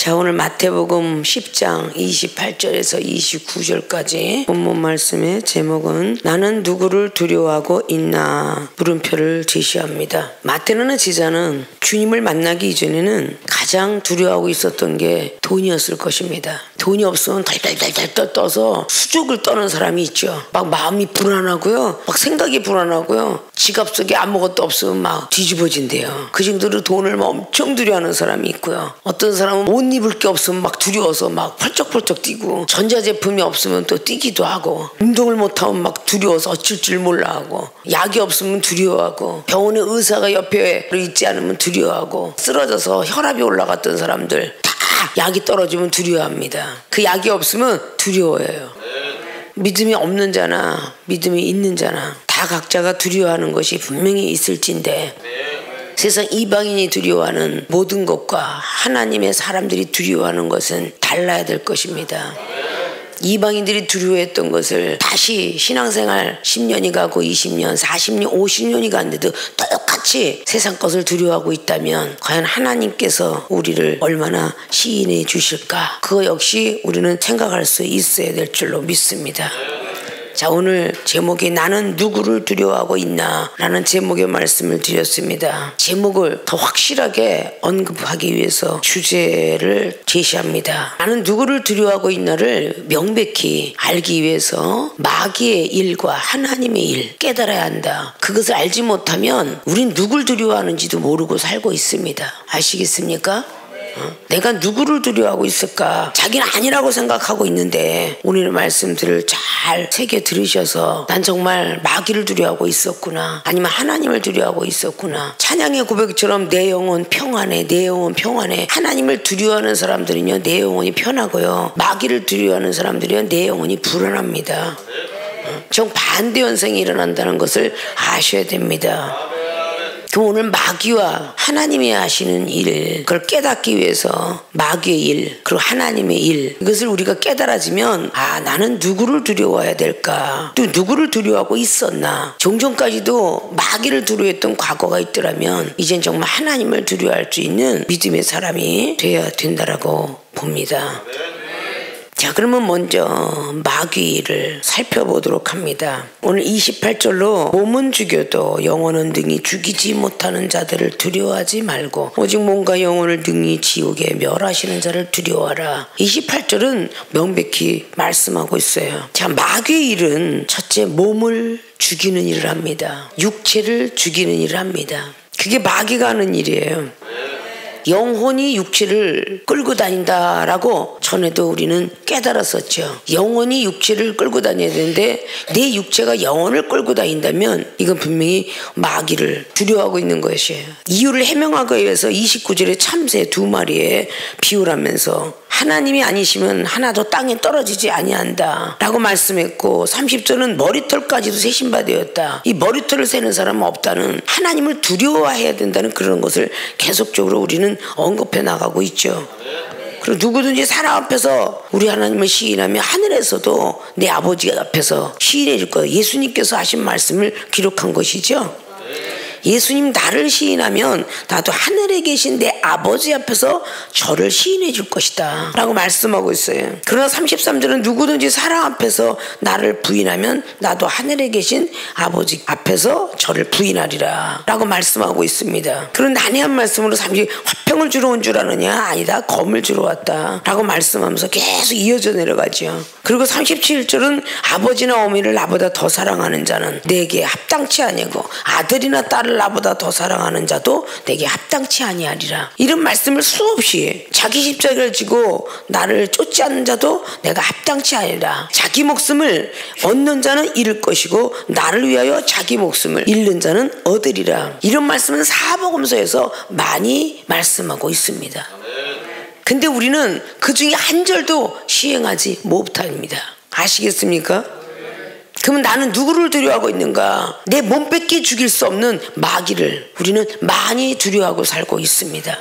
자, 오늘 마태복음 10장 28절에서 29절까지 본문 말씀의 제목은 나는 누구를 두려워하고 있나 물음표를 제시합니다. 마태라는 제자는 주님을 만나기 이전에는 가장 두려워하고 있었던 게 돈이었을 것입니다. 돈이 없으면 달달달달 떠서 수족을 떠는 사람이 있죠. 막 마음이 불안하고요, 막 생각이 불안하고요, 지갑 속에 아무것도 없으면 막 뒤집어진대요. 그 정도로 돈을 엄청 두려워하는 사람이 있고요. 어떤 사람은 옷 입을 게 없으면 막 두려워서 막 펄쩍펄쩍 뛰고, 전자제품이 없으면 또 뛰기도 하고, 운동을 못하면 막 두려워서 어쩔 줄 몰라 하고, 약이 없으면 두려워하고, 병원에 의사가 옆에 있지 않으면 두려워하고, 쓰러져서 혈압이 올라갔던 사람들 다 약이 떨어지면 두려워합니다. 그 약이 없으면 두려워해요. 믿음이 없는 자나 믿음이 있는 자나 다 각자가 두려워하는 것이 분명히 있을진데, 세상 이방인이 두려워하는 모든 것과 하나님의 사람들이 두려워하는 것은 달라야 될 것입니다. 이방인들이 두려워했던 것을 다시 신앙생활 10년이 가고 20년, 40년, 50년이 갔는데도 똑같이 세상 것을 두려워하고 있다면 과연 하나님께서 우리를 얼마나 시인해 주실까? 그거 역시 우리는 생각할 수 있어야 될 줄로 믿습니다. 자, 오늘 제목이 나는 누구를 두려워하고 있나 라는 제목의 말씀을 드렸습니다. 제목을 더 확실하게 언급하기 위해서 주제를 제시합니다. 나는 누구를 두려워하고 있나를 명백히 알기 위해서 마귀의 일과 하나님의 일 깨달아야 한다. 그것을 알지 못하면 우린 누굴 두려워하는지도 모르고 살고 있습니다. 아시겠습니까? 내가 누구를 두려워하고 있을까? 자기는 아니라고 생각하고 있는데 오늘의 말씀들을 잘 새겨 들으셔서 난 정말 마귀를 두려워하고 있었구나, 아니면 하나님을 두려워하고 있었구나. 찬양의 고백처럼 내 영혼 평안해, 내 영혼 평안해. 하나님을 두려워하는 사람들은요, 내 영혼이 편하고요, 마귀를 두려워하는 사람들은요, 내 영혼이 불안합니다. 정반대 현상이 일어난다는 것을 아셔야 됩니다. 그럼 오늘 마귀와 하나님이 하시는 일, 그걸 깨닫기 위해서 마귀의 일, 그리고 하나님의 일, 이것을 우리가 깨달아지면 나는 누구를 두려워해야 될까? 또 누구를 두려워하고 있었나? 종전까지도 마귀를 두려워했던 과거가 있더라면 이젠 정말 하나님을 두려워할 수 있는 믿음의 사람이 되어야 된다라고 봅니다. 자, 그러면 먼저 마귀를 살펴보도록 합니다. 오늘 28절로 몸은 죽여도 영혼은 능히 죽이지 못하는 자들을 두려워하지 말고 오직 몸과 영혼을 능히 지옥에 멸하시는 자를 두려워하라. 28절은 명백히 말씀하고 있어요. 자, 마귀의 일은 첫째 몸을 죽이는 일을 합니다. 육체를 죽이는 일을 합니다. 그게 마귀가 하는 일이에요. 영혼이 육체를 끌고 다닌다라고 전에도 우리는 깨달았었죠. 영혼이 육체를 끌고 다녀야 되는데 내 육체가 영혼을 끌고 다닌다면 이건 분명히 마귀를 두려워하고 있는 것이에요. 이유를 해명하기 위해서 29절에 참새 2마리에 비유를 하면서 하나님이 아니시면 하나도 땅에 떨어지지 아니한다 라고 말씀했고, 30절은 머리털까지도 세신바 되었다. 이 머리털을 세는 사람은 없다는, 하나님을 두려워해야 된다는 그런 것을 계속적으로 우리는 언급해 나가고 있죠. 그리고 누구든지 사람 앞에서 우리 하나님을 시인하면 하늘에서도 내 아버지 앞에서 시인해 줄 거예요. 예수님께서 하신 말씀을 기록한 것이죠. 예수님 나를 시인하면 나도 하늘에 계신 내 아버지 앞에서 저를 시인해 줄 것이다 라고 말씀하고 있어요. 그러나 33절은 누구든지 사람 앞에서 나를 부인하면 나도 하늘에 계신 아버지 앞에서 저를 부인하리라 라고 말씀하고 있습니다. 그런 난해한 말씀으로 화평을 주러 온 줄 아느냐? 아니다, 검을 주러 왔다 라고 말씀하면서 계속 이어져 내려가죠. 그리고 37절은 아버지나 어머니를 나보다 더 사랑하는 자는 내게 합당치 아니고 아들이나 딸을 나보다 더 사랑하는 자도 내게 합당치 아니하리라. 이런 말씀을 수없이, 자기 십자가를 지고 나를 쫓지 않는 자도 내가 합당치 아니라, 자기 목숨을 얻는 자는 잃을 것이고 나를 위하여 자기 목숨을 잃는 자는 얻으리라. 이런 말씀은 사복음서에서 많이 말씀하고 있습니다. 근데 우리는 그 중에 한 절도 시행하지 못합니다. 아시겠습니까? 그러면 나는 누구를 두려워하고 있는가? 내 몸밖에 죽일 수 없는 마귀를 우리는 많이 두려워하고 살고 있습니다.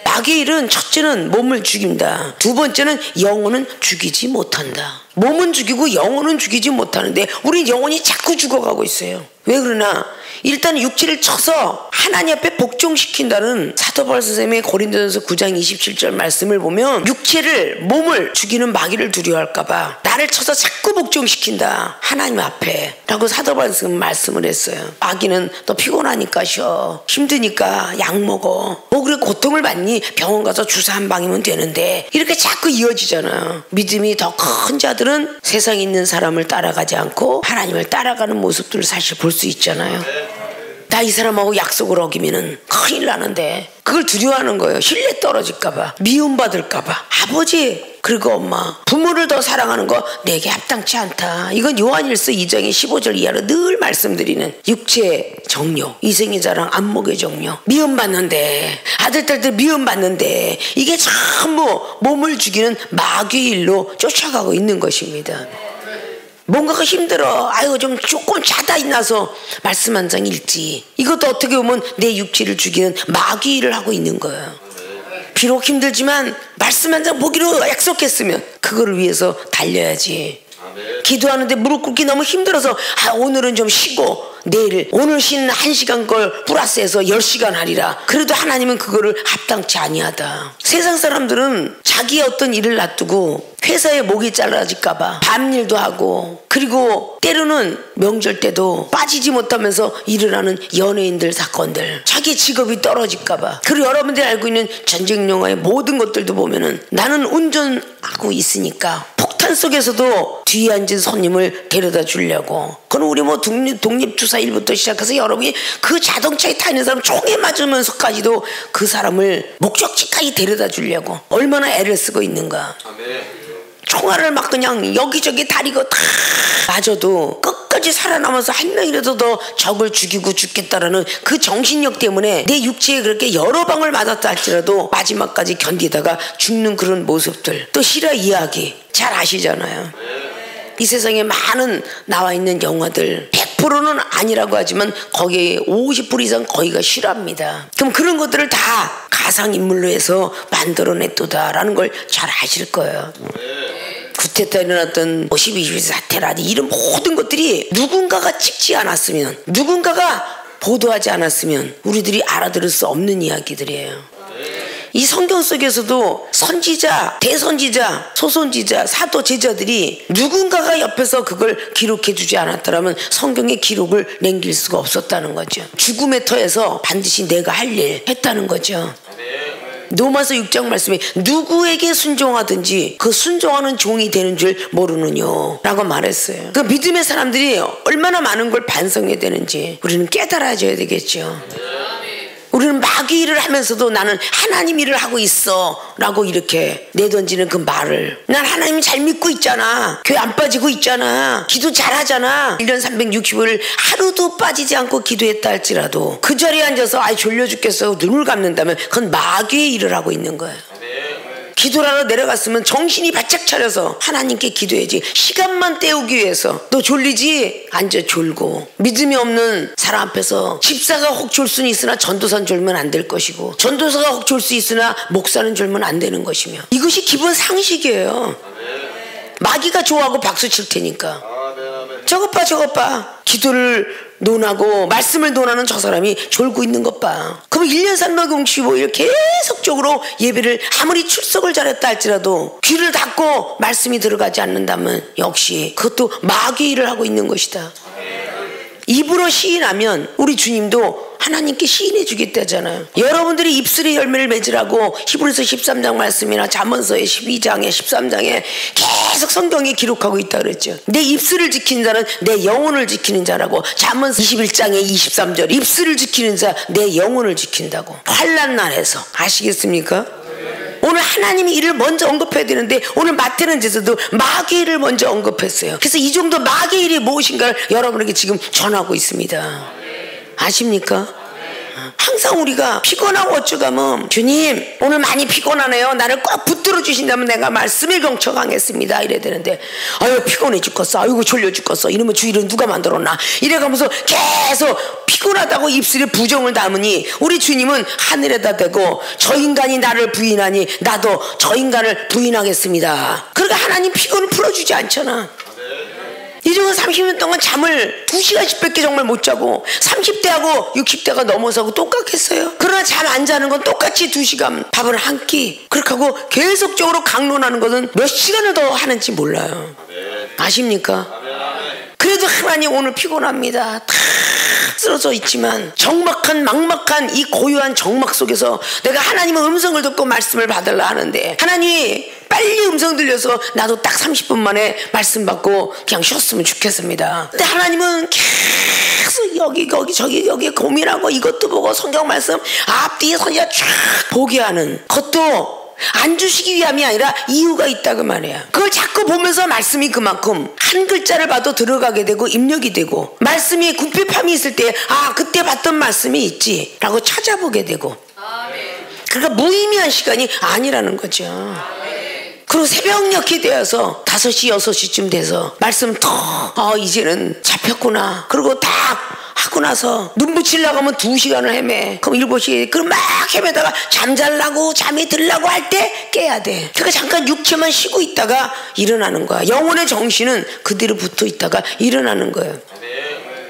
마귀의 일은 첫째는 몸을 죽인다. 두 번째는 영혼은 죽이지 못한다. 몸은 죽이고 영혼은 죽이지 못하는데 우리 영혼이 자꾸 죽어가고 있어요. 왜 그러나? 일단 육체를 쳐서 하나님 앞에 복종시킨다는 사도 바울 선생님의 고린도전서 9장 27절 말씀을 보면 육체를 몸을 죽이는 마귀를 두려워할까봐 나를 쳐서 자꾸 복종시킨다 하나님 앞에 라고 사도 바울 선생님은 말씀을 했어요. 마귀는 너 피곤하니까 쉬어, 힘드니까 약 먹어, 뭐 그래 고통을 받니 병원 가서 주사 한 방이면 되는데, 이렇게 자꾸 이어지잖아요. 믿음이 더 큰 자들은 세상에 있는 사람을 따라가지 않고 하나님을 따라가는 모습들을 사실 볼 수 있잖아요. 나 이 사람하고 약속을 어기면은 큰일 나는데 그걸 두려워하는 거예요. 신뢰 떨어질까봐, 미움받을까봐. 아버지 그리고 엄마, 부모를 더 사랑하는 거 내게 합당치 않다. 이건 요한일서 2장의 15절 이하로 늘 말씀드리는 육체의 정욕, 이생의 자랑, 안목의 정욕, 미움받는데, 아들 딸들 미움받는데 이게 전부 몸을 죽이는 마귀의 일로 쫓아가고 있는 것입니다. 뭔가가 힘들어, 아이고 좀 조금 자다 일어나서 말씀 한 장 읽지. 이것도 어떻게 보면 내 육체를 죽이는 마귀 일을 하고 있는 거예요. 비록 힘들지만 말씀 한 장 보기로 약속했으면 그거를 위해서 달려야지. 기도하는데 무릎 꿇기 너무 힘들어서 오늘은 좀 쉬고 내일 오늘 쉬는 1시간 걸 플러스해서 10시간 하리라. 그래도 하나님은 그거를 합당치 아니하다. 세상 사람들은 자기의 어떤 일을 놔두고 회사에 목이 잘라질까봐 밤일도 하고, 그리고 때로는 명절 때도 빠지지 못하면서 일어나는 연예인들 사건들, 자기 직업이 떨어질까봐. 그리고 여러분들이 알고 있는 전쟁 영화의 모든 것들도 보면은 나는 운전하고 있으니까 폭탄 속에서도 뒤에 앉은 손님을 데려다 주려고. 그건 우리 뭐 독립투사 일부터 시작해서 여러분이 그 자동차에 타 있는 사람 총에 맞으면서까지도 그 사람을 목적지까지 데려다 주려고 얼마나 애를 쓰고 있는가. 총알을 막 그냥 여기저기 다리고 다 맞아도 끝까지 살아남아서 한 명이라도 더 적을 죽이고 죽겠다라는 그 정신력 때문에 내 육체에 그렇게 여러 방을 맞았다 할지라도 마지막까지 견디다가 죽는 그런 모습들. 또 실화 이야기 잘 아시잖아요. 이 세상에 많은 나와 있는 영화들 100%는 아니라고 하지만 거기에 50% 이상 거기가 실화입니다. 그럼 그런 것들을 다 가상인물로 해서 만들어냈도다라는 걸 잘 아실 거예요. 구테타 일어났던 12.12 사태라니 이런 모든 것들이 누군가가 찍지 않았으면, 누군가가 보도하지 않았으면 우리들이 알아들을 수 없는 이야기들이에요. 이 성경 속에서도 선지자, 대선지자, 소선지자, 사도, 제자들이 누군가가 옆에서 그걸 기록해 주지 않았더라면 성경의 기록을 남길 수가 없었다는 거죠. 죽음의 터에서 반드시 내가 할 일 했다는 거죠. 로마서 6장 말씀에 누구에게 순종하든지 그 순종하는 종이 되는 줄 모르느뇨 라고 말했어요. 그 믿음의 사람들이 얼마나 많은 걸 반성해야 되는지 우리는 깨달아줘야 되겠죠. 우리는 마귀 일을 하면서도 나는 하나님 일을 하고 있어 라고 이렇게 내던지는 그 말을, 난 하나님 잘 믿고 있잖아, 교회 안 빠지고 있잖아, 기도 잘하잖아, 1년 365일 하루도 빠지지 않고 기도했다 할지라도 그 자리에 앉아서 아이 졸려 죽겠어 눈을 감는다면 그건 마귀의 일을 하고 있는 거예요. 기도를 하러 내려갔으면 정신이 바짝 차려서 하나님께 기도해야지. 시간만 때우기 위해서 너 졸리지? 앉아 졸고. 믿음이 없는 사람 앞에서 집사가 혹 졸 수는 있으나 전도사는 졸면 안 될 것이고, 전도사가 혹 졸 수 있으나 목사는 졸면 안 되는 것이며, 이것이 기본 상식이에요. 마귀가 좋아하고 박수 칠 테니까. 저것 봐 저것 봐, 기도를 논하고 말씀을 논하는 저 사람이 졸고 있는 것 봐. 그럼 1년 365일 계속적으로 예배를 아무리 출석을 잘했다 할지라도 귀를 닫고 말씀이 들어가지 않는다면 역시 그것도 마귀 일을 하고 있는 것이다. 입으로 시인하면 우리 주님도 하나님께 시인해 주겠다잖아요. 여러분들이 입술의 열매를 맺으라고 히브리서 13장 말씀이나 잠언서의 12장에 13장에 계속 성경에 기록하고 있다 그랬죠. 내 입술을 지키는 자는 내 영혼을 지키는 자라고. 잠언서 21장에 23절 입술을 지키는 자 내 영혼을 지킨다고. 환난 날에서 아시겠습니까? 오늘 하나님이 이를 먼저 언급해야 되는데 오늘 마태는에서도 마귀의 일을 먼저 언급했어요. 그래서 이 정도 마귀의 일이 무엇인가를 여러분에게 지금 전하고 있습니다. 아십니까? 항상 우리가 피곤하고 어쩌가면 주님 오늘 많이 피곤하네요, 나를 꼭 붙들어 주신다면 내가 말씀을 경청 강했습니다 이래야 되는데, 아유 피곤해 죽겠어, 아이고 졸려 죽겠어, 이러면 주일은 누가 만들었나 이래가면서 계속 피곤하다고 입술에 부정을 담으니 우리 주님은 하늘에다 대고 저 인간이 나를 부인하니 나도 저 인간을 부인하겠습니다. 그러니까 하나님 피곤을 풀어주지 않잖아. 이종은 30년 동안 잠을 2시간씩밖에 정말 못 자고 30대하고 60대가 넘어서고 똑같겠어요. 그러나 잠 안 자는 건 똑같이 2시간, 밥을 한 끼 그렇게 하고 계속적으로 강론하는 것은 몇 시간을 더 하는지 몰라요. 아십니까? 그래도 하나님 오늘 피곤합니다. 다 쓰러져 있지만 적막한 막막한 이 고요한 적막 속에서 내가 하나님의 음성을 듣고 말씀을 받으려 하는데 하나님이 빨리 음성 들려서 나도 딱 30분 만에 말씀 받고 그냥 쉬었으면 좋겠습니다. 근데 하나님은 계속 여기 저기 고민하고 이것도 보고 성경 말씀 앞뒤에 선지자 쫙 보게 하는 것도 안 주시기 위함이 아니라 이유가 있다 그 말이야. 그걸 자꾸 보면서 말씀이 그만큼 한 글자를 봐도 들어가게 되고 입력이 되고 말씀이 궁핍함이 있을 때 그때 봤던 말씀이 있지 라고 찾아보게 되고 그러니까 무의미한 시간이 아니라는 거죠. 그리고 새벽녘이 되어서 5시 6시쯤 돼서 말씀 이제는 잡혔구나 그리고 딱 하고 나서 눈 붙이려고 하면 2시간을 헤매. 그럼 7시 그럼 막 헤매다가 잠잘라고 잠이 들라고 할 때 깨야 돼. 그러니까 잠깐 육체만 쉬고 있다가 일어나는 거야. 영혼의 정신은 그대로 붙어 있다가 일어나는 거예요.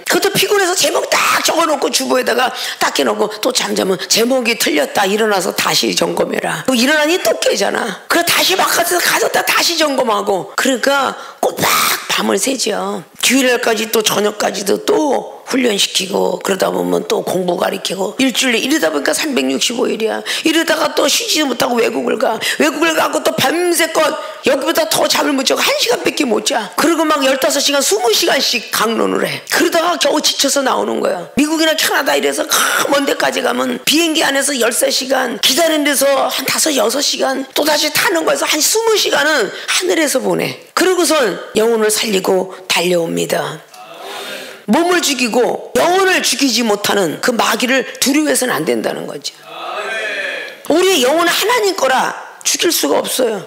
그것도 피곤해서 제목 딱 적어놓고 주보에다가 딱 해놓고 또 잠자면 제목이 틀렸다 일어나서 다시 점검해라. 또 일어나니 또 깨잖아. 그래 다시 바깥에서 가졌다 다시 점검하고 그러니까 꼬박 밤을 새죠. 주일날까지 또 저녁까지도 또 훈련시키고 그러다 보면 또 공부 가르치고 일주일에 이러다 보니까 365일이야. 이러다가 또 쉬지도 못하고 외국을 가고 또 밤새껏 여기보다 더 잠을 못 자고 1시간밖에 못 자. 그리고 막 15시간 20시간씩 강론을 해. 그러다가 겨우 지쳐서 나오는 거야. 미국이나 캐나다 이래서 먼 데까지 가면 비행기 안에서 13시간 기다리는 데서 한 5, 6시간 또다시 타는 거에서 한 20시간은 하늘에서 보내. 그러고선 영혼을 살리고 달려옵니다. 몸을 죽이고 영혼을 죽이지 못하는 그 마귀를 두려워해서는 안 된다는 거죠. 우리의 영혼은 하나님 거라 죽일 수가 없어요.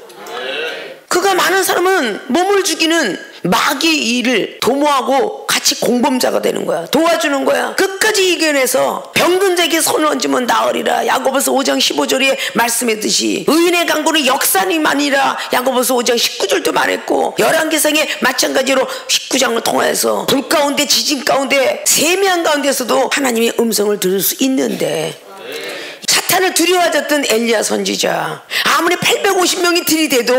그가 많은 사람은 몸을 죽이는 마귀 일을 도모하고 같이 공범자가 되는 거야. 도와주는 거야. 끝까지 이겨내서 병든 자에게 손을 얹으면 나으리라. 야고보서 5장 15절에 말씀했듯이 의인의 강구는 역사님아니라. 야고보서 5장 19절도 말했고 열왕기상에 마찬가지로 19장을 통해서 불 가운데 지진 가운데 세미한 가운데서도 하나님의 음성을 들을 수 있는데 사탄을 두려워하셨던 엘리야 선지자 아무리 850명이 들이대도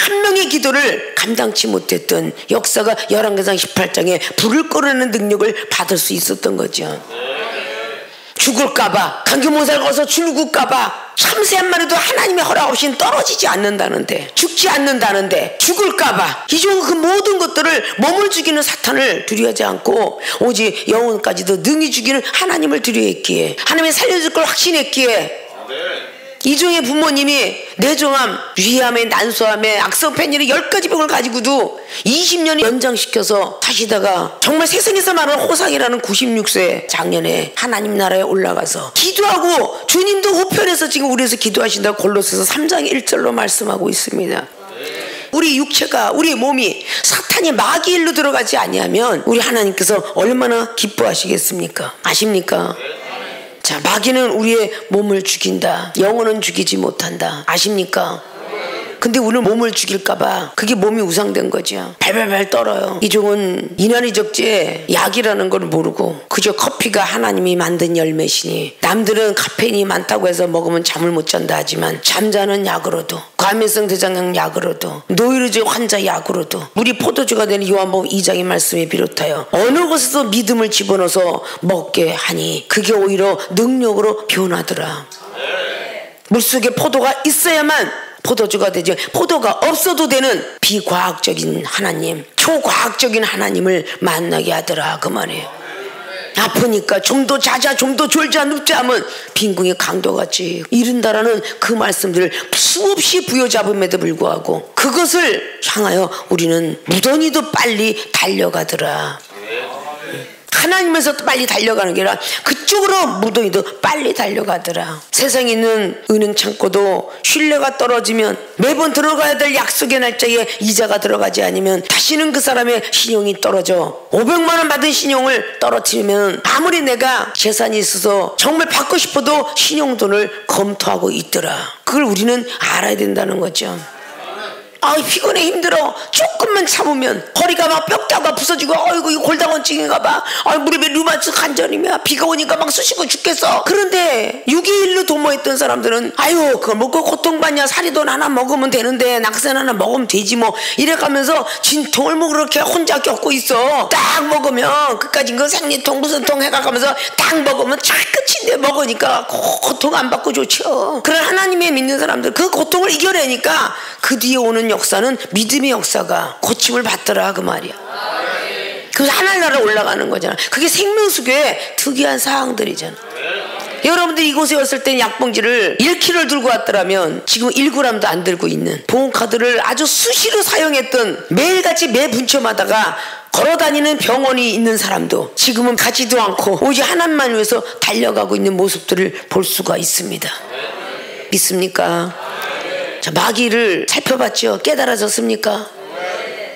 한 명의 기도를 감당치 못했던 역사가 열왕기상 18장에 불을 끌어내는 능력을 받을 수 있었던 거죠. 죽을까봐 감기 못살 거서 죽을까봐 참새 한 마리도 하나님의 허락 없이는 떨어지지 않는다는데 죽지 않는다는데 죽을까봐 이종 그 모든 것들을 몸을 죽이는 사탄을 두려워하지 않고 오직 영혼까지도 능히 죽이는 하나님을 두려워했기에 하나님이 살려줄 걸 확신했기에 이종의 부모님이 뇌종암, 위암에 난소암에 악성팬이를 10가지 병을 가지고도 20년을 연장시켜서 사시다가 정말 세상에서 말하는 호상이라는 96세 작년에 하나님 나라에 올라가서 기도하고 주님도 우편에서 지금 우리에서 기도하신다고 골로새서 3장 1절로 말씀하고 있습니다. 우리 육체가 우리 몸이 사탄의 마귀 일로 들어가지 아니하면 우리 하나님께서 얼마나 기뻐하시겠습니까? 아십니까? 자, 마귀는 우리의 몸을 죽인다. 영혼은 죽이지 못한다. 아십니까? 근데 우리는 몸을 죽일까봐 그게 몸이 우상된 거죠. 발발발 떨어요. 이종은 이난이 적재 약이라는 걸 모르고 그저 커피가 하나님이 만든 열매시니 남들은 카페인이 많다고 해서 먹으면 잠을 못 잔다 하지만 잠자는 약으로도 과민성 대장염 약으로도 노이로제 환자 약으로도 우리 포도주가 되는 요한복음 2장의 말씀에 비롯하여 어느 곳에서 믿음을 집어넣어서 먹게 하니 그게 오히려 능력으로 변하더라. 물속에 포도가 있어야만 포도주가 되죠. 포도가 없어도 되는 비과학적인 하나님, 초과학적인 하나님을 만나게 하더라 그 말이에요. 아프니까 좀 더 자자 좀 더 졸자 눕자 하면 빈궁의 강도같이 이른다라는 그 말씀들을 수없이 부여잡음에도 불구하고 그것을 향하여 우리는 무던히도 빨리 달려가더라. 하나님에서 빨리 달려가는 게 아니라 그쪽으로 무더위도 빨리 달려가더라. 세상에 있는 은행 창고도 신뢰가 떨어지면 매번 들어가야 될 약속의 날짜에 이자가 들어가지 않으면 다시는 그 사람의 신용이 떨어져 500만 원 받은 신용을 떨어뜨리면 아무리 내가 재산이 있어서 정말 받고 싶어도 신용돈을 검토하고 있더라. 그걸 우리는 알아야 된다는 거죠. 아 피곤해 힘들어 조금만 참으면 허리가 막 뼈다가 부서지고 아이고 이거 골다공증인가 봐. 아 무릎에 류마티스 관절이며 비가 오니까 막 쑤시고 죽겠어. 그런데 6.21로 도모했던 사람들은 아유 그걸 먹고 고통받냐 사리돈 하나 먹으면 되는데 낙산 하나 먹으면 되지 뭐 이래가면서 진통을 뭐 그렇게 혼자 겪고 있어. 딱 먹으면 그까진 거 생리통 무슨 통 해가면서 딱 먹으면 잘 끝인데 먹으니까 고통 안 받고 좋죠. 그런 하나님의 믿는 사람들 그 고통을 이겨내니까 그 뒤에 오는 역사는 믿음의 역사가 고침을 받더라 그 말이야. 그래서 하나님 나라 올라가는 거잖아. 그게 생명수교의 특이한 사항들이잖아. 여러분들이 이곳에 왔을 때 약봉지를 1kg를 들고 왔더라면 지금 1g도 안 들고 있는 보험카드를 아주 수시로 사용했던 매일같이 매 분초마다가 걸어다니는 병원이 있는 사람도 지금은 가지도 않고 오직 하나님만 위해서 달려가고 있는 모습들을 볼 수가 있습니다. 믿습니까? 자, 마귀를 살펴봤죠. 깨달아졌습니까?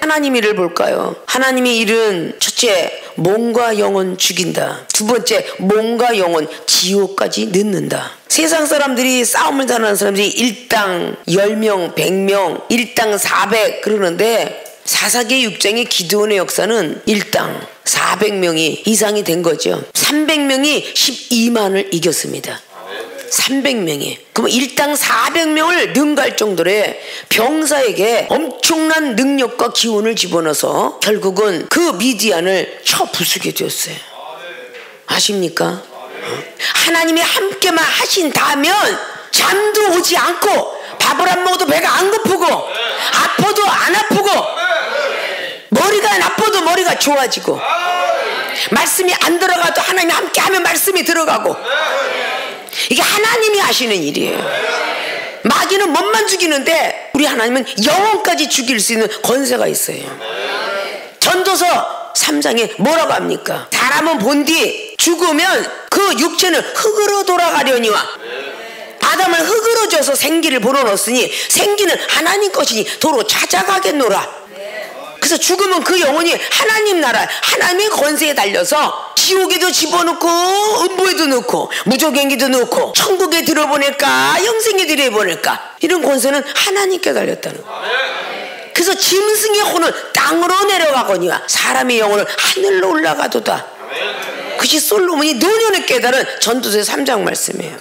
하나님 일을 볼까요? 하나님의 일은 첫째, 몸과 영혼 죽인다. 두 번째, 몸과 영혼 지옥까지 넣는다. 세상 사람들이 싸움을 잘하는 사람들이 일당 10명, 100명, 일당 400 그러는데 사사기 6장의 기드온의 역사는 일당 400명이 이상이 된 거죠. 300명이 12만을 이겼습니다. 300명이. 그럼 일당 400명을 능가할 정도의 병사에게 엄청난 능력과 기운을 집어넣어서 결국은 그 미디안을 쳐 부수게 되었어요. 아십니까? 하나님이 함께만 하신다면 잠도 오지 않고 밥을 안 먹어도 배가 안 고프고 아파도 안 아프고 머리가 나빠도 머리가 좋아지고 말씀이 안 들어가도 하나님이 함께하면 말씀이 들어가고 이게 하나님이 하시는 일이에요. 마귀는 몸만 죽이는데 우리 하나님은 영혼까지 죽일 수 있는 권세가 있어요. 전도서 3장에 뭐라고 합니까? 사람은 본디 죽으면 그 육체는 흙으로 돌아가려니와 아담을 흙으로 져서 생기를 불어넣었으니 생기는 하나님 것이니 도로 찾아가겠노라. 그래서 죽으면 그 영혼이 하나님 나라 하나님의 권세에 달려서 지옥에도 집어넣고 음부에도 넣고 무조갱기도 넣고 천국에 들어보낼까 영생에 들여보낼까 이런 권세는 하나님께 달렸다는 거예요. 그래서 짐승의 혼은 땅으로 내려가거니와 사람의 영혼은 하늘로 올라가도다. 그것이 솔로몬이 노년에 깨달은 전도서 3장 말씀이에요.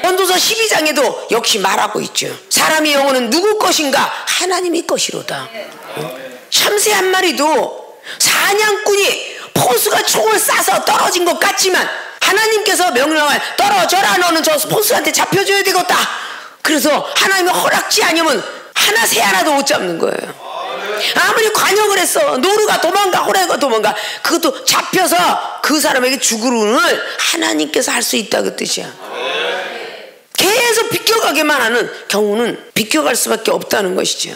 전도서 12장에도 역시 말하고 있죠. 사람의 영혼은 누구 것인가? 하나님의 것이로다. 참새 한 마리도 사냥꾼이 포수가 총을 쏴서 떨어진 것 같지만 하나님께서 명령을 떨어져라 너는 저 포수한테 잡혀줘야 되겠다. 그래서 하나님의 허락지 아니면 하나 새 하나도 못 잡는 거예요. 아무리 관역을 했어 노루가 도망가 호랑이가 도망가 그것도 잡혀서 그 사람에게 죽으루는 하나님께서 할 수 있다 그 뜻이야. 계속 비껴가게만 하는 경우는 비껴갈 수밖에 없다는 것이죠.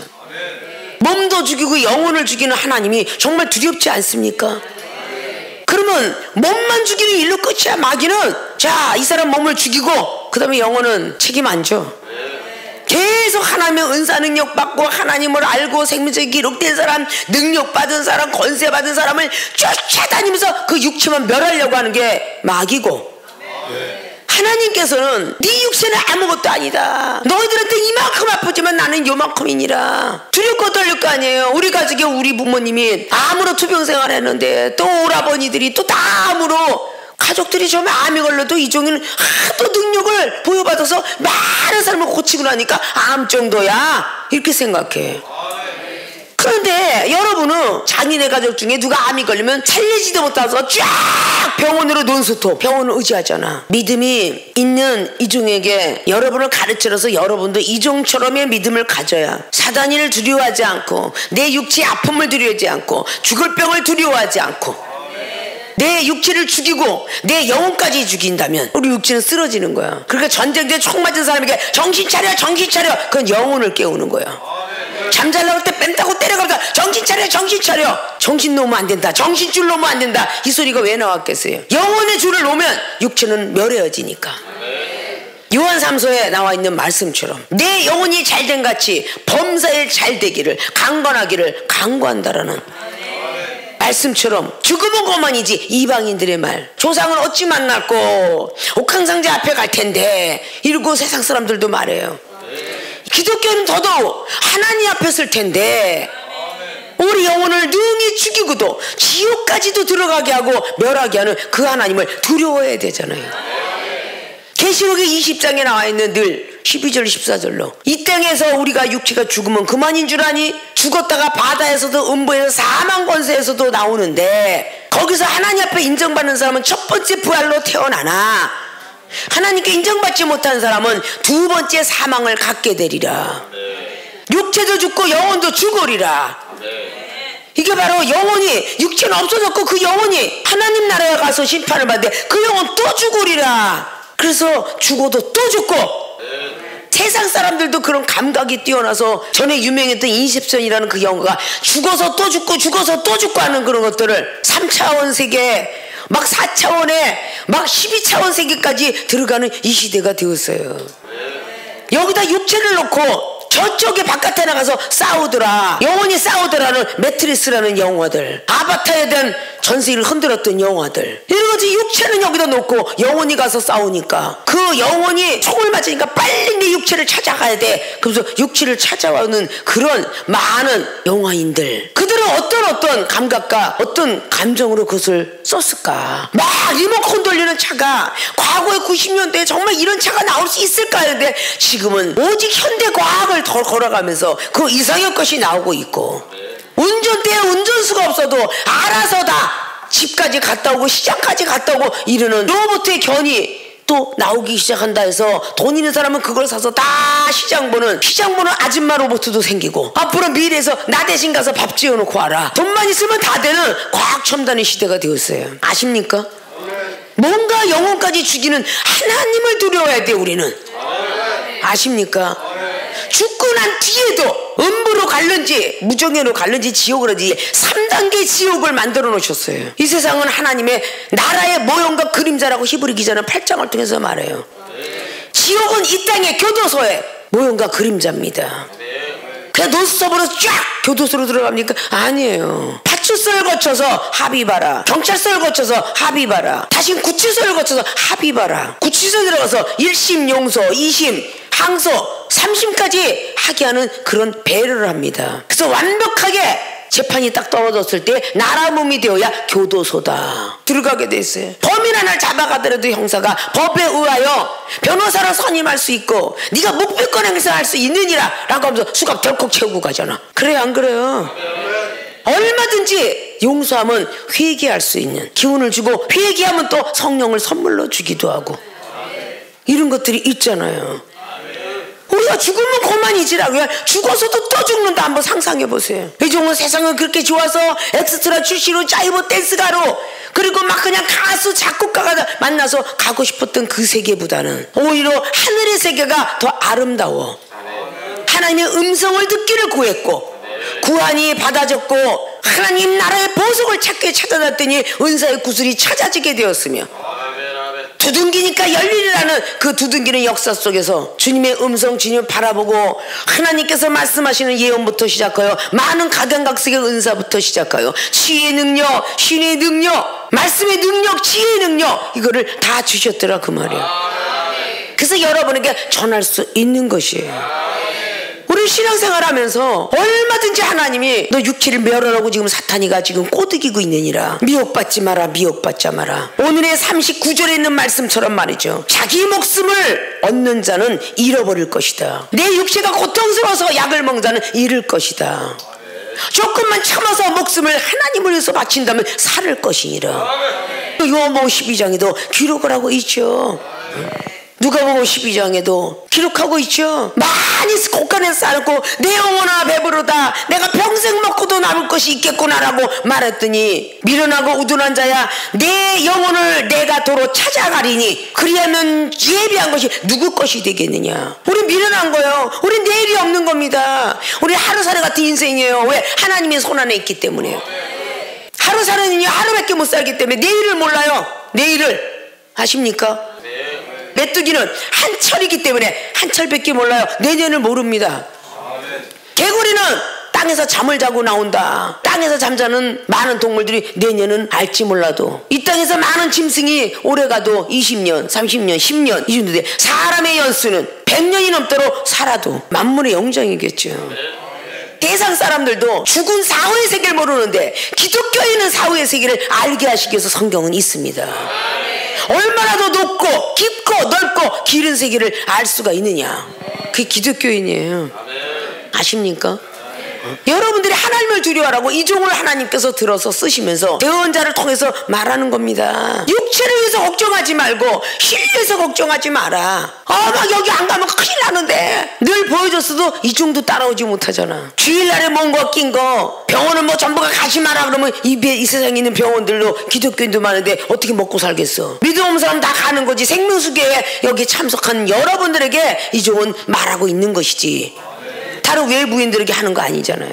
몸도 죽이고 영혼을 죽이는 하나님이 정말 두렵지 않습니까? 그러면 몸만 죽이는 일로 끝이야. 마귀는 자, 이 사람 몸을 죽이고 그 다음에 영혼은 책임 안 져. 계속 하나님의 은사 능력 받고 하나님을 알고 생명책이 기록된 사람 능력 받은 사람 권세 받은 사람을 쫓아다니면서 그 육체만 멸하려고 하는 게 마귀고 하나님께서는 네 육체는 아무것도 아니다. 너희들한테 이만큼 아프지만 나는 요만큼이니라. 두렵고 떨릴 거 아니에요. 우리 가족에 우리 부모님이 암으로 투병 생활했는데 또 오라버니들이 또 다 암으로 가족들이 처음에 암이 걸려도 이종이는 하도 능력을 부여받아서 많은 사람을 고치고 나니까 암 정도야 이렇게 생각해. 그런데 여러분은 장인의 가족 중에 누가 암이 걸리면 살리지도 못해서 쫙 병원으로 논스톱 병원을 의지하잖아. 믿음이 있는 이종에게 여러분을 가르쳐서 여러분도 이종처럼의 믿음을 가져야 사단을 두려워하지 않고 내 육체의 아픔을 두려워하지 않고 죽을 병을 두려워하지 않고 내 육체를 죽이고 내 영혼까지 죽인다면 우리 육체는 쓰러지는 거야. 그러니까 전쟁 때 총 맞은 사람에게 정신 차려 정신 차려 그건 영혼을 깨우는 거야. 잠잘라올 때 뺀다고 때려가니까 정신 차려 정신 차려 정신 놓으면 안 된다 정신줄 놓으면 안 된다 이 소리가 왜 나왔겠어요? 영혼의 줄을 놓으면 육체는 멸해지니까. 요한 3서에 나와 있는 말씀처럼 내 영혼이 잘된 같이 범사일 잘되기를 강건하기를 강구한다라는 말씀처럼 죽으면 그만이지. 이방인들의 말 조상은 어찌 만났고 옥황상제 앞에 갈 텐데 이러고 세상 사람들도 말해요. 기독교는 더더욱 하나님 앞에 설 텐데 우리 영혼을 능히 죽이고도 지옥까지도 들어가게 하고 멸하게 하는 그 하나님을 두려워해야 되잖아요. 계시록의 20장에 나와 있는 늘 12절 14절로 이 땅에서 우리가 육체가 죽으면 그만인 줄 아니? 죽었다가 바다에서도 음부에서 사망 권세에서도 나오는데 거기서 하나님 앞에 인정받는 사람은 첫 번째 부활로 태어나나 하나님께 인정받지 못한 사람은 두 번째 사망을 갖게 되리라. 육체도 죽고 영혼도 죽으리라. 이게 바로 영혼이 육체는 없어졌고 그 영혼이 하나님 나라에 가서 심판을 받는데 그 영혼 또 죽으리라. 그래서 죽어도 또 죽고 세상 사람들도 그런 감각이 뛰어나서 전에 유명했던 인셉션이라는 그 영화가 죽어서 또 죽고 죽어서 또 죽고 하는 그런 것들을 3차원 세계 막 4차원에 막 12차원 세계까지 들어가는 이 시대가 되었어요. 여기다 육체를 놓고 저쪽에 바깥에 나가서 싸우더라. 영혼이 싸우더라는 매트리스라는 영화들, 아바타에 대한 전세를 흔들었던 영화들, 이런 것이 육체는 여기다 놓고 영혼이 가서 싸우니까 그 영혼이 총을 맞으니까 빨리 내 육체를 찾아가야 돼. 그래서 육체를 찾아오는 그런 많은 영화인들, 그들은 어떤 감각과 어떤 감정으로 그것을 썼을까. 막 리모컨 돌리는 차가 과거에 90년대에 정말 이런 차가 나올 수 있을까 했는데 지금은 오직 현대과학을 더 걸어가면서 그 이상의 것이 나오고 있고 운전대에 운전수가 없어도 알아서 다 집까지 갔다 오고 시장까지 갔다 오고 이러는 로봇의 견이 또 나오기 시작한다 해서 돈 있는 사람은 그걸 사서 다 시장 보는 아줌마 로봇도 생기고 앞으로 미래에서 나 대신 가서 밥 지어놓고 와라. 돈만 있으면 다 되는 과학 첨단의 시대가 되었어요. 아십니까? 뭔가 영혼까지 죽이는 하나님을 두려워해야 돼. 우리는 아십니까? 죽고 난 뒤에도 음부로 갈는지 무정예로 갈는지 지옥으로 갈는지 3단계 지옥을 만들어 놓으셨어요. 이 세상은 하나님의 나라의 모형과 그림자라고 히브리 기자는 8장을 통해서 말해요. 지옥은 이 땅의 교도소의 모형과 그림자입니다. 그냥 논스톱으로 쫙 교도소로 들어갑니까? 아니에요. 파출소를 거쳐서 합의봐라. 경찰서를 거쳐서 합의봐라. 다시 구치소를 거쳐서 합의봐라. 구치소 들어가서 1심 용서, 2심 항소, 3심까지 하게 하는 그런 배려를 합니다. 그래서 완벽하게 재판이 딱 떨어졌을 때 나라 몸이 되어야 교도소다 들어가게 돼 있어요. 범인 하나를 잡아가더라도 형사가 법에 의하여 변호사로 선임할 수 있고 네가 묵비권 행사할 수 있느니라 라고 하면서 수갑 덜컥 채우고 가잖아. 그래요 안 그래요? 얼마든지 용서하면 회개할 수 있는 기운을 주고 회개하면 또 성령을 선물로 주기도 하고 이런 것들이 있잖아요. 우리가 죽으면 그만이지라고요. 죽어서도 또 죽는다. 한번 상상해 보세요. 이종은 세상은 그렇게 좋아서 엑스트라 출시로 짜이버 댄스가로 그리고 막 그냥 가수 작곡가가 만나서 가고 싶었던 그 세계보다는 오히려 하늘의 세계가 더 아름다워. 하나님의 음성을 듣기를 구했고 구하니 받아졌고 하나님 나라의 보석을 찾게 찾아놨더니 은사의 구슬이 찾아지게 되었으며 두둥기니까 열리리라는 그 두둥기는 역사 속에서 주님의 음성, 주님을 바라보고 하나님께서 말씀하시는 예언부터 시작하여 많은 각양각색의 은사부터 시작하여 치유의 능력, 신의 능력, 말씀의 능력, 지혜의 능력 이거를 다 주셨더라 그 말이야. 그래서 여러분에게 전할 수 있는 것이에요. 우리 신앙생활 하면서 얼마든지 하나님이 너 육체를 멸하라고 지금 사탄이가 지금 꼬드기고 있느니라. 미혹받지 마라. 미혹받지 마라. 오늘의 39절에 있는 말씀처럼 말이죠. 자기 목숨을 얻는 자는 잃어버릴 것이다. 내 육체가 고통스러워서 약을 먹는 자는 잃을 것이다. 조금만 참아서 목숨을 하나님을 위해서 바친다면 살을 것이니라. 요한복음 12장에도 기록을 하고 있죠. 누가복음 12장에도 기록하고 있죠. 많이 곳간에 쌓고 내 영혼아 배부르다 내가 평생 먹고도 남을 것이 있겠구나라고 말했더니 미련하고 우둔한 자야 내 영혼을 내가 도로 찾아가리니 그리하면 예비한 것이 누구 것이 되겠느냐. 우리 미련한 거예요. 우리 내일이 없는 겁니다. 우리 하루살이 같은 인생이에요. 왜? 하나님의 손안에 있기 때문에. 하루살이는요 하루밖에 못 살기 때문에 내일을 몰라요. 내일을 아십니까? 메뚜기는 한철이기 때문에 한철밖에 몰라요. 내년을 모릅니다. 개구리는 땅에서 잠을 자고 나온다. 땅에서 잠자는 많은 동물들이 내년은 알지 몰라도 이 땅에서 많은 짐승이 올해가도 20년, 30년, 10년 이 정도 돼. 사람의 연수는 100년이 넘도록 살아도 만물의 영장이겠죠. 세상 사람들도 죽은 사후의 세계를 모르는데 기독교에 있는 사후의 세계를 알게 하시기 위해서 성경은 있습니다. 얼마나 더 높고 깊고 넓고 길은 세계를 알 수가 있느냐. 그게 기독교인이에요. 아십니까? 여러분들이 하나님을 두려워하라고 이 종을 하나님께서 들어서 쓰시면서 대언자를 통해서 말하는 겁니다. 육체를 위해서 걱정하지 말고 신을 위해서 걱정하지 마라. 막 여기 안 가면 큰일 나는데 늘 보여줬어도 이 정도 따라오지 못하잖아. 주일날에 뭔가 낀 거 병원은 뭐 전부가 가지 마라 그러면 이 세상에 있는 병원들로 기독교인도 많은데 어떻게 먹고 살겠어. 믿음 없는 사람 다 가는 거지. 생명수계에 여기 참석한 여러분들에게 이 종은 말하고 있는 것이지 다른 외부인들에게 하는 거 아니잖아요.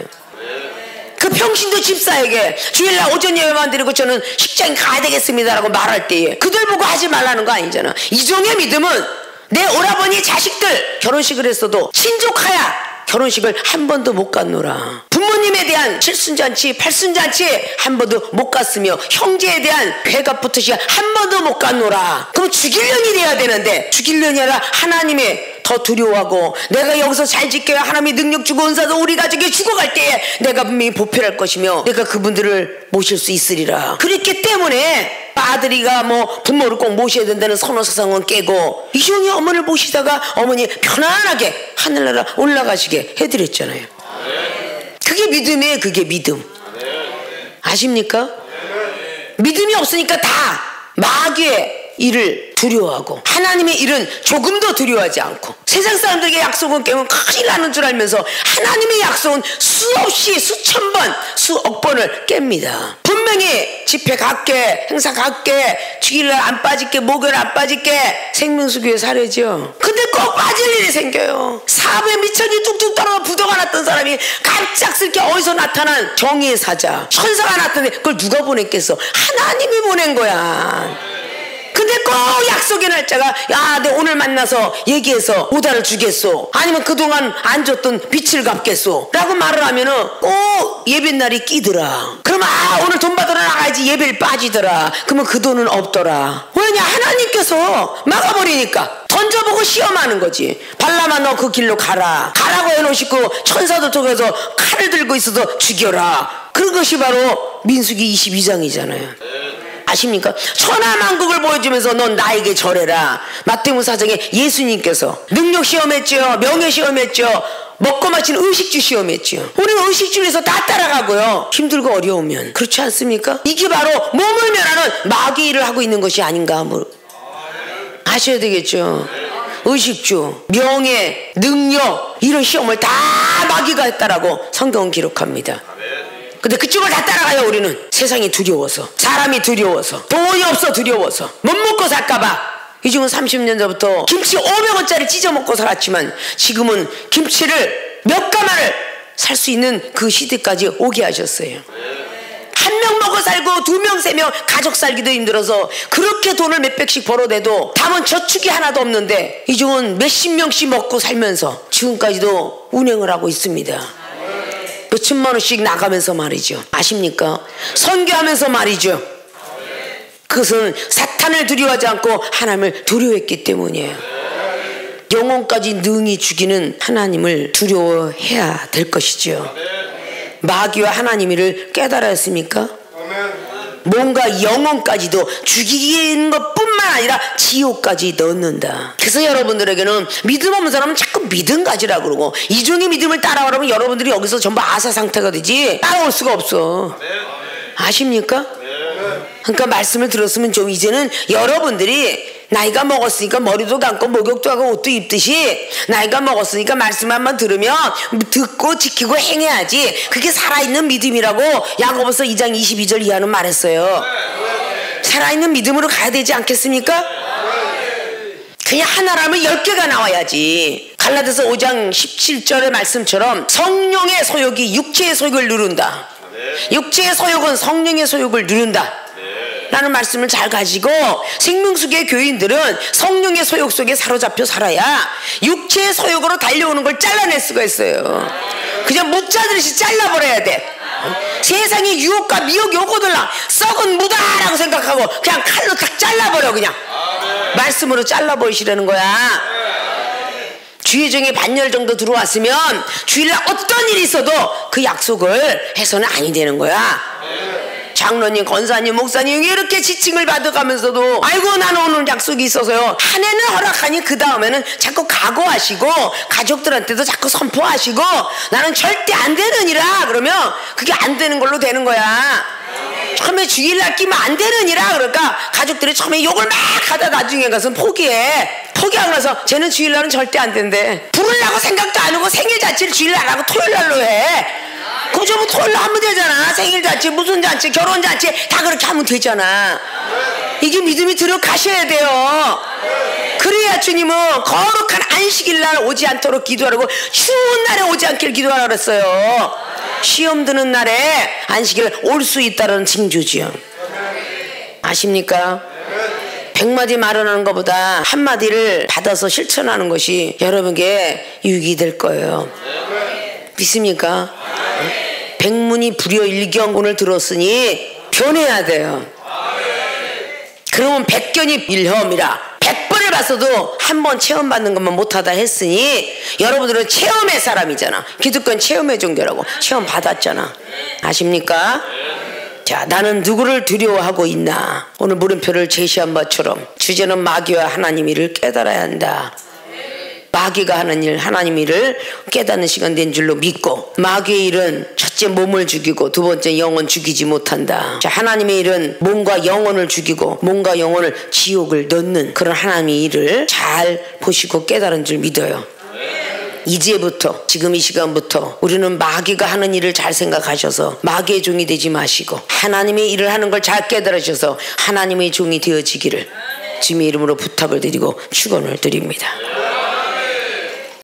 그 평신도 집사에게 주일날 오전 예배만 드리고 저는 식장에 가야 되겠습니다라고 말할 때에 그들 보고 하지 말라는 거 아니잖아. 이종의 믿음은 내 오라버니 자식들 결혼식을 했어도 친족하야 결혼식을 한 번도 못 갔노라. 부모님에 대한 칠순잔치 팔순잔치 한 번도 못 갔으며 형제에 대한 배갑부터시 한 번도 못 갔노라. 그럼 죽일년이 돼야 되는데 죽일년이 아니라 하나님의 더 두려워하고 내가 여기서 잘 지켜야 하나님이 능력 주고 은사도 우리 가족이 죽어갈 때에 내가 분명히 보필할 것이며 내가 그분들을 모실 수 있으리라. 그렇기 때문에 아들이가 뭐 부모를 꼭 모셔야 된다는 선호사상은 깨고 이종이 어머니를 모시다가 어머니 편안하게 하늘나라 올라가시게 해드렸잖아요. 그게 믿음이에요. 그게 믿음. 아십니까? 믿음이 없으니까 다 마귀의 일을 두려워하고 하나님의 일은 조금도 두려워하지 않고 세상 사람들에게 약속은 깨면 큰일 나는 줄 알면서 하나님의 약속은 수없이 수천 번 수억 번을 깹니다. 분명히 집회 갈게 행사 갈게 주일날 안 빠질게 목요일 안 빠질게 생명수교회 사례죠. 근데 꼭 빠질 일이 생겨요. 사업에 미천이 뚝뚝 떨어져 부도가 났던 사람이 갑작스럽게 어디서 나타난 정의의 사자 천사가 나타났는데 그걸 누가 보냈겠어? 하나님이 보낸 거야. 근데 꼭 약속의 날짜가 야, 내 오늘 만나서 얘기해서 오다를 주겠소 아니면 그동안 안 줬던 빚을 갚겠소 라고 말을 하면은 꼭 예배날이 끼더라. 그러면 오늘 돈 받으러 나가야지 예배를 빠지더라. 그러면 그 돈은 없더라. 왜냐? 하나님께서 막아버리니까 던져보고 시험하는 거지. 발람아 너 그 길로 가라고 해놓으시고 천사도 통해서 칼을 들고 있어서 죽여라. 그런 것이 바로 민수기 22장이잖아요. 아십니까? 천하만국을 보여주면서 넌 나에게 절해라. 마태복음 4장에 예수님께서 능력 시험했죠. 명예 시험했죠. 먹고 마시는 의식주 시험했죠. 우리는 의식주에서 다 따라가고요. 힘들고 어려우면 그렇지 않습니까? 이게 바로 몸을 멸하는 마귀 일을 하고 있는 것이 아닌가 아셔야 되겠죠. 의식주, 명예, 능력 이런 시험을 다 마귀가 했다라고 성경은 기록합니다. 근데 그쪽을 다 따라가요. 우리는 세상이 두려워서 사람이 두려워서 돈이 없어 두려워서 못 먹고 살까봐. 이중은 30년 전부터 김치 500원짜리 찢어 먹고 살았지만 지금은 김치를 몇 가마를 살 수 있는 그 시대까지 오게 하셨어요. 한 명 먹어 살고 2명 3명 가족 살기도 힘들어서 그렇게 돈을 몇백씩 벌어대도 담은 저축이 하나도 없는데 이중은 몇십 명씩 먹고 살면서 지금까지도 운행을 하고 있습니다. 몇천만 원씩 나가면서 말이죠. 아십니까? 선교하면서 말이죠. 그것은 사탄을 두려워하지 않고 하나님을 두려워했기 때문이에요. 영혼까지 능히 죽이는 하나님을 두려워해야 될 것이죠. 마귀와 하나님을 깨달았습니까? 뭔가 영혼까지도 죽이는 것뿐만 아니라 지옥까지 넣는다. 그래서 여러분들에게는 믿음 없는 사람은 자꾸 믿음 가지라 그러고 이종의 믿음을 따라오라면 여러분들이 여기서 전부 아사 상태가 되지 따라올 수가 없어. 아십니까? 그러니까 말씀을 들었으면 좀 이제는 여러분들이 나이가 먹었으니까 머리도 감고 목욕도 하고 옷도 입듯이 나이가 먹었으니까 말씀 한번 들으면 듣고 지키고 행해야지. 그게 살아있는 믿음이라고 야고보서 2장 22절 이하는 말했어요. 살아있는 믿음으로 가야 되지 않겠습니까? 그냥 하나라면 10개가 나와야지. 갈라디아서 5장 17절의 말씀처럼 성령의 소욕이 육체의 소욕을 누른다. 육체의 소욕은 성령의 소욕을 누른다 라는 말씀을 잘 가지고 생명수계 교인들은 성령의 소욕 속에 사로잡혀 살아야 육체의 소욕으로 달려오는 걸 잘라낼 수가 있어요. 그냥 무자들이 잘라버려야 돼. 세상에 유혹과 미혹이 오고들라 썩은 무다라고 생각하고 그냥 칼로 딱 잘라버려. 그냥 말씀으로 잘라버리시라는 거야. 주의종이 반열 정도 들어왔으면 주일날 어떤 일이 있어도 그 약속을 해서는 아니 되는 거야. 장로님, 권사님, 목사님 이렇게 지칭을 받아가면서도 아이고 나는 오늘 약속이 있어서요. 한 해는 허락하니 그 다음에는 자꾸 각오하시고 가족들한테도 자꾸 선포하시고 나는 절대 안 되느니라 그러면 그게 안 되는 걸로 되는 거야. 처음에 주일날 끼면 안 되느니라 그러니까 가족들이 처음에 욕을 막 하다 나중에 가서 포기하고 나서 쟤는 주일날은 절대 안 된대. 부르려고 생각도 안 하고 생일잔치를 주일날 하고 토요일날로 해. 그럼 좀 토요일날 하면 되잖아. 생일잔치 무슨 잔치 결혼잔치 다 그렇게 하면 되잖아. 이게 믿음이 들어가셔야 돼요. 그래야 주님은 거룩한 안식일날 오지 않도록 기도하라고 추운 날에 오지 않기를 기도하라고 그랬어요. 시험 드는 날에 안식일 올 수 있다는 징조지요. 아십니까? 100마디 말하는 것보다 한마디를 받아서 실천하는 것이 여러분에게 유익이 될 거예요. 믿습니까? 백문이 불여 일경군을 들었으니 변해야 돼요. 그러면 백견이 일혐이라 100번을 봤어도 한 번 체험받는 것만 못하다 했으니 여러분들은 체험의 사람이잖아. 기독교는 체험의 종교라고. 체험 받았잖아. 아십니까? 자, 나는 누구를 두려워하고 있나? 오늘 물음표를 제시한 바처럼 주제는 마귀와 하나님 일을 깨달아야 한다. 마귀가 하는 일, 하나님 일을 깨닫는 시간 된 줄로 믿고, 마귀의 일은 첫째 몸을 죽이고 두 번째 영혼 죽이지 못한다. 자, 하나님의 일은 몸과 영혼을 죽이고 몸과 영혼을 지옥을 넣는 그런 하나님의 일을 잘 보시고 깨달은 줄 믿어요. 이제부터 지금 이 시간부터 우리는 마귀가 하는 일을 잘 생각하셔서 마귀의 종이 되지 마시고 하나님의 일을 하는 걸 잘 깨달으셔서 하나님의 종이 되어지기를 주님의 이름으로 부탁을 드리고 축원을 드립니다.